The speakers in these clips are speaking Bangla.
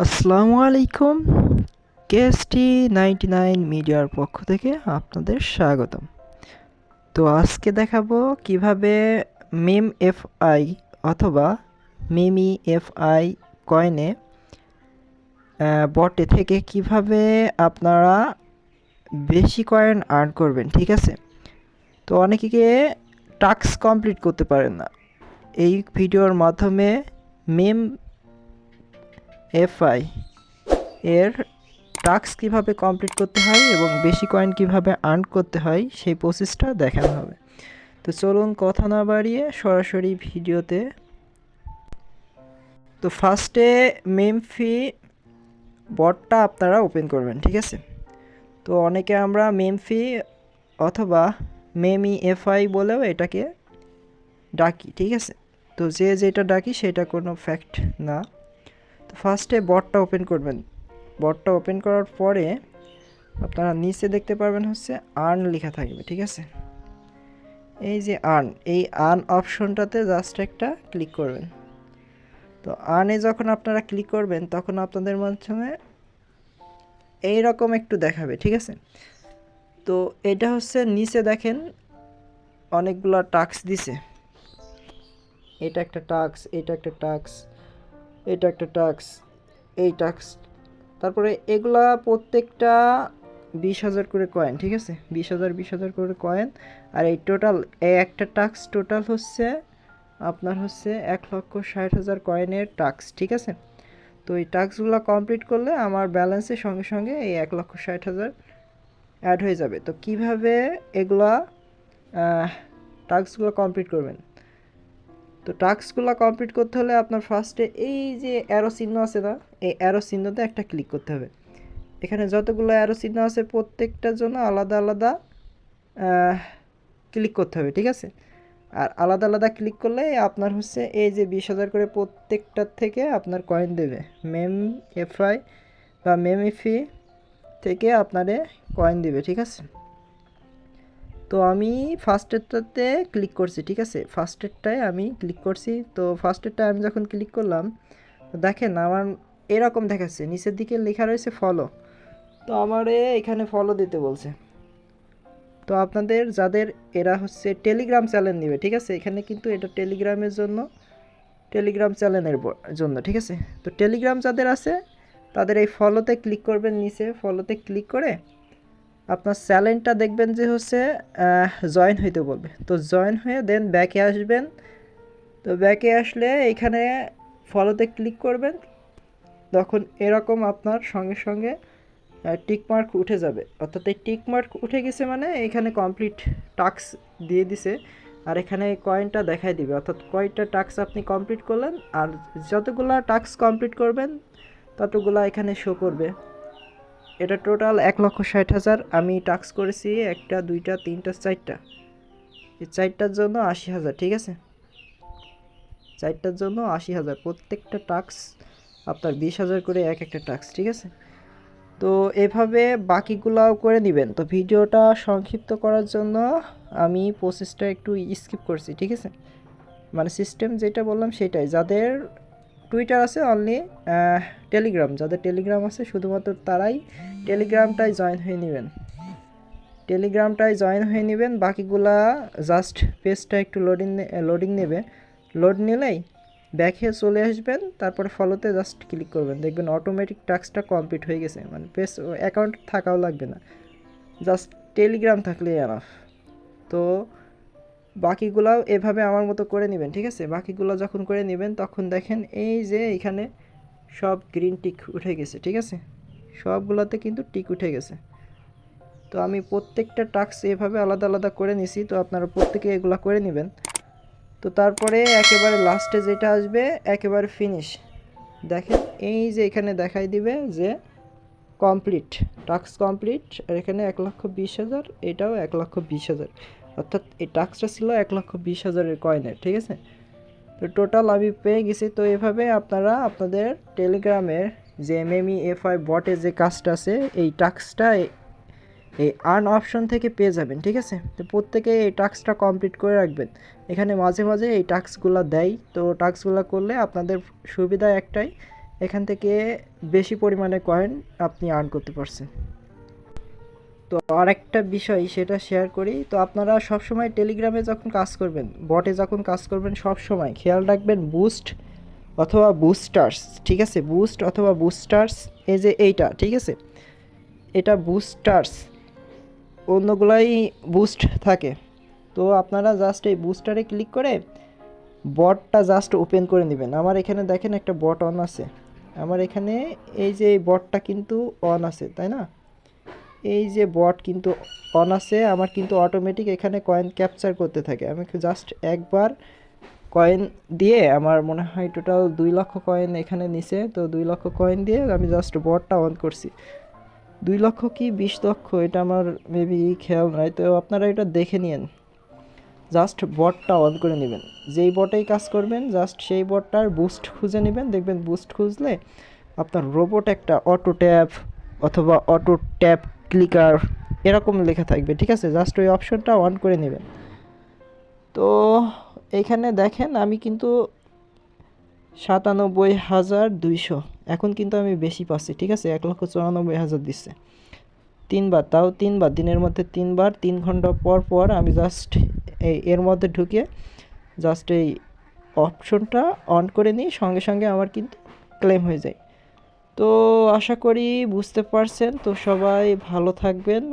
আসসালামু আলাইকুম। কেএসটি 99 মিডিয়ার পক্ষ থেকে আপনাদের স্বাগতম। তো আজকে দেখাবো কিভাবে মিম এফআই অথবা মিমি এফআই কয়েনে বটে থেকে কিভাবে আপনারা বেশি কয়েন আর্ন করবেন, ঠিক আছে? তো অনেকে টাস্ক কমপ্লিট করতে পারেন না। এই ভিডিওর মাধ্যমে মিম এফআই এর টাস্ক কিভাবে কমপ্লিট করতে হয় এবং বেশি কয়েন কিভাবে আর্ন করতে হয় সেই প্রসেসটা দেখানো হবে। তো চলুন কথা না বাড়িয়ে সরাসরি ভিডিওতে। তো ফার্স্টে মেমফি বটটা আপনারা ওপেন করবেন, ঠিক আছে? তো অনেকে আমরা মেমফি অথবা মেমি এফআই বলেও এটাকে ডাকি, ঠিক আছে? তো যে যেটা ডাকি সেটা কোনো ফ্যাক্ট না। তো ফার্স্টে বটটা ওপেন করবেন। বটটা ওপেন করার পরে আপনারা নিচে দেখতে পারবেন হচ্ছে আর্ন লেখা থাকবে, ঠিক আছে? এই যে আর্ন, এই আর্ন অপশনটাতে জাস্ট একটা ক্লিক করবেন। তো আর্নে যখন আপনারা ক্লিক করবেন তখন আপনাদের মাধ্যমে এইরকম একটু দেখাবে, ঠিক আছে? তো এটা হচ্ছে নিচে দেখেন অনেকগুলো টাস্ক দিছে। এটা একটা টাস্ক, এটা একটা টাস্ক, এটা একটা টাস্ক, এই টাস্ক, তারপরে এগুলা প্রত্যেকটা 20,000 করে কয়েন, ঠিক আছে? 20,000 করে কয়েন। আর এই টোটাল এই একটা টাস্ক টোটাল হচ্ছে আপনার হচ্ছে 1,60,000 কয়েনের টাস্ক, ঠিক আছে? তো এই টাস্কগুলো কমপ্লিট করলে আমার ব্যালেন্সের সঙ্গে সঙ্গে এই 1,60,000 অ্যাড হয়ে যাবে। তো কিভাবে এগুলা টাস্কগুলো কমপ্লিট করবেন? তো টাস্কগুলো কমপ্লিট করতে হলে আপনার ফার্স্টে এই যে অ্যারো চিহ্ন আছে না, এই অ্যারো চিহ্নতে একটা ক্লিক করতে হবে। এখানে যতগুলো অ্যারো চিহ্ন আছে প্রত্যেকটার জন্য আলাদা আলাদা ক্লিক করতে হবে, ঠিক আছে? আর আলাদা আলাদা ক্লিক করলে আপনার হচ্ছে এই যে 20,000 করে প্রত্যেকটার থেকে আপনার কয়েন দেবে। মেম এফআই বা মেমিফি থেকে আপনারে কয়েন দেবে, ঠিক আছে? তো আমি ফার্স্টেরটাতে ক্লিক করছি, ঠিক আছে? ফার্স্টেরটায় আমি ক্লিক করছি। তো ফার্স্টেরটায় আমি যখন ক্লিক করলাম দেখেন আমার এরকম দেখাচ্ছে, নিচের দিকে লেখা রয়েছে ফলো। তো আমারে এখানে ফলো দিতে বলছে। তো আপনাদের যাদের এরা হচ্ছে টেলিগ্রাম চ্যানেল নেবে, ঠিক আছে? এখানে কিন্তু এটা টেলিগ্রামের জন্য, টেলিগ্রাম চ্যানেলের জন্য, ঠিক আছে? তো টেলিগ্রাম যাদের আছে তাদের এই ফলোতে ক্লিক করবেন। নিচে ফলোতে ক্লিক করে আপনার চ্যানেলটা দেখবেন যে হচ্ছে জয়েন হইতে বলবে। তো জয়েন হয়ে দেন ব্যাকে আসবেন। তো ব্যাকে আসলে এখানে ফলোতে ক্লিক করবেন, তখন এরকম আপনার সঙ্গে সঙ্গে টিকমার্ক উঠে যাবে। অর্থাৎ এই টিকমার্ক উঠে গেছে মানে এখানে কমপ্লিট টাস্ক দিয়ে দিছে। আর এখানে কয়েনটা দেখাই দিবে, অর্থাৎ কয়টা টাস্ক আপনি কমপ্লিট করলেন। আর যতগুলা টাস্ক কমপ্লিট করবেন ততগুলা এখানে শো করবে। এটা টোটাল 1,60,000 আমি টাস্ক করেছি, একটা দুইটা তিনটা চারটা, এই চারটার জন্য 80,000, ঠিক আছে? চারটার জন্য 80,000, প্রত্যেকটা টাস্ক আপনার 20,000 করে এক একটা টাস্ক, ঠিক আছে? তো এভাবে বাকিগুলাও করে নেবেন। তো ভিডিওটা সংক্ষিপ্ত করার জন্য আমি প্রসেসটা একটু স্কিপ করছি, ঠিক আছে? মানে সিস্টেম যেটা বললাম সেটাই। যাদের টুইটার আছে অনলি, টেলিগ্রাম যাদের টেলিগ্রাম আছে শুধুমাত্র তারাই টেলিগ্রামটায় জয়েন হয়ে নেবেন, টেলিগ্রামটায় জয়েন হয়ে নেবেন। বাকিগুলা জাস্ট পেজটা একটু লোডিং নেবে। লোড নিলেই ব্যাকে চলে আসবেন, তারপরে ফলোতে জাস্ট ক্লিক করবেন, দেখবেন অটোমেটিক টাস্কটা কমপ্লিট হয়ে গেছে। মানে পেজ অ্যাকাউন্ট থাকাও লাগবে না, জাস্ট টেলিগ্রাম থাকলেই এনাফ। তো বাকিগুলাও এভাবে আমার মতো করে নেবেন, ঠিক আছে? বাকিগুলো যখন করে নেবেন তখন দেখেন এই যে এখানে সব গ্রিন টিক উঠে গেছে, ঠিক আছে? সবগুলোতে কিন্তু টিক উঠে গেছে। তো আমি প্রত্যেকটা টাস্ক এভাবে আলাদা আলাদা করে নিছি। তো আপনারা প্রত্যেকে এগুলো করে নেবেন। তো তারপরে একেবারে লাস্টে যেটা আসবে একেবারে ফিনিশ, দেখেন এই যে এখানে দেখাই দিবে যে কমপ্লিট, টাস্ক কমপ্লিট। আর এখানে 1,20,000, এটাও 1,20,000, অর্থাৎ এই টাস্কটা ছিল 1,20,000 কয়েনের, ঠিক আছে? তো টোটাল আমি পেয়ে গেছি। তো এভাবে আপনারা আপনাদের টেলিগ্রামের যে এমএমই এফআই বটে যে কাজটা আছে এই টাস্কটা এই আর্ন অপশন থেকে পেয়ে যাবেন, ঠিক আছে? তো প্রত্যেকে এই টাস্কটা কমপ্লিট করে রাখবেন। এখানে মাঝে মাঝে এই টাস্কগুলো দেয়, তো টাস্কগুলো করলে আপনাদের সুবিধা একটাই এখান থেকে বেশি পরিমাণে কয়েন আপনি আর্ন করতে পারছেন। তো আরেকটা বিষয় সেটা শেয়ার করি। তো আপনারা সবসময় টেলিগ্রামে যখন কাজ করবেন, বটে যখন কাজ করবেন, সব সময় খেয়াল রাখবেন বুস্ট অথবা বুস্টার্স, ঠিক আছে, বুস্ট অথবা বুস্টার্স, এই যে এইটা, ঠিক আছে, এটা বুস্টার্স, অন্যগুলাই বুস্ট থাকে। তো আপনারা জাস্ট এই বুস্টারে ক্লিক করে বটটা জাস্ট ওপেন করে নেবেন। আমার এখানে দেখেন একটা বট অন আছে, আমার এখানে এই যে বটটা কিন্তু অন আছে, তাই না, এই যে বট কিন্তু অন আছে আমার, কিন্তু অটোমেটিক এখানে কয়েন ক্যাপচার করতে থাকে। আমি জাস্ট একবার কয়েন দিয়ে, আমার মনে হয় টোটাল 2 লক্ষ কয়েন এখানে নিছে, তো 2 লক্ষ কয়েন দিয়ে আমি জাস্ট বটটা অন করছি। 2 লক্ষ কি 20 লক্ষ এটা আমার মেবি খেয়াল নাই, তো আপনারা এটা দেখে নিন। জাস্ট বটটা অন করে নেবেন, যেই বটেই কাজ করবেন জাস্ট সেই বটটার বুস্ট খুঁজে নেবেন। দেখবেন বুস্ট খুঁজলে আপনার রোবট একটা অটো ট্যাপ অথবা অটো ট্যাপ ক্লিকার এরকম লেখা থাকবে, ঠিক আছে, জাস্ট ওই অপশনটা অন করে নেবেন। তো এইখানে দেখেন আমি কিন্তু 97,200, এখন কিন্তু আমি বেশি পাচ্ছি, ঠিক আছে, 1,94,000 দিচ্ছে 3 বার, তাও 3 বার, দিনের মধ্যে 3 বার, 3 ঘন্টা পর পর আমি জাস্ট এর মধ্যে ঢুকে জাস্ট এই অপশনটা অন করে নিই, সঙ্গে সঙ্গে আমার কিন্তু ক্লেম হয়ে যায়। তো আশা করি বুঝতে পারছেন। তো সবাই ভালো থাকবেন।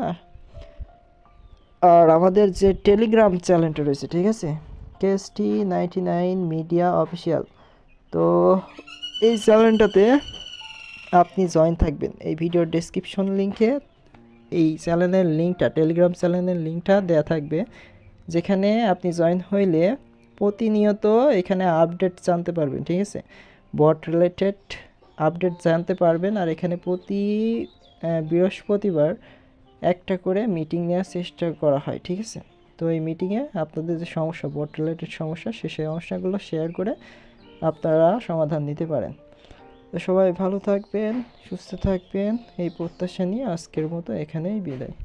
আর আমাদের যে টেলিগ্রাম চ্যানেলটা রয়েছে, ঠিক আছে, KST99 মিডিয়া অফিসিয়াল, তো এই চ্যানেলটাতে আপনি জয়েন থাকবেন। এই ভিডিওর ডেসক্রিপশন লিঙ্কে এই চ্যানেলের লিঙ্কটা, টেলিগ্রাম চ্যানেলের লিঙ্কটা দেওয়া থাকবে, যেখানে আপনি জয়েন হইলে প্রতিনিয়ত এখানে আপডেট জানতে পারবেন, ঠিক আছে, বট রিলেটেড আপডেট জানতে পারবেন। আর এখানে প্রতি বৃহস্পতিবার একটা করে মিটিং নেওয়ার চেষ্টা করা হয়, ঠিক আছে। তো এই মিটিংয়ে আপনাদের যে সমস্যা, বট রিলেটেড সমস্যা, সেই সমস্যাগুলো শেয়ার করে আপনারা সমাধান নিতে পারেন। তো সবাই ভালো থাকবেন, সুস্থ থাকবেন, এই প্রত্যাশা নিয়ে আজকের মতো এখানেই বিদায়।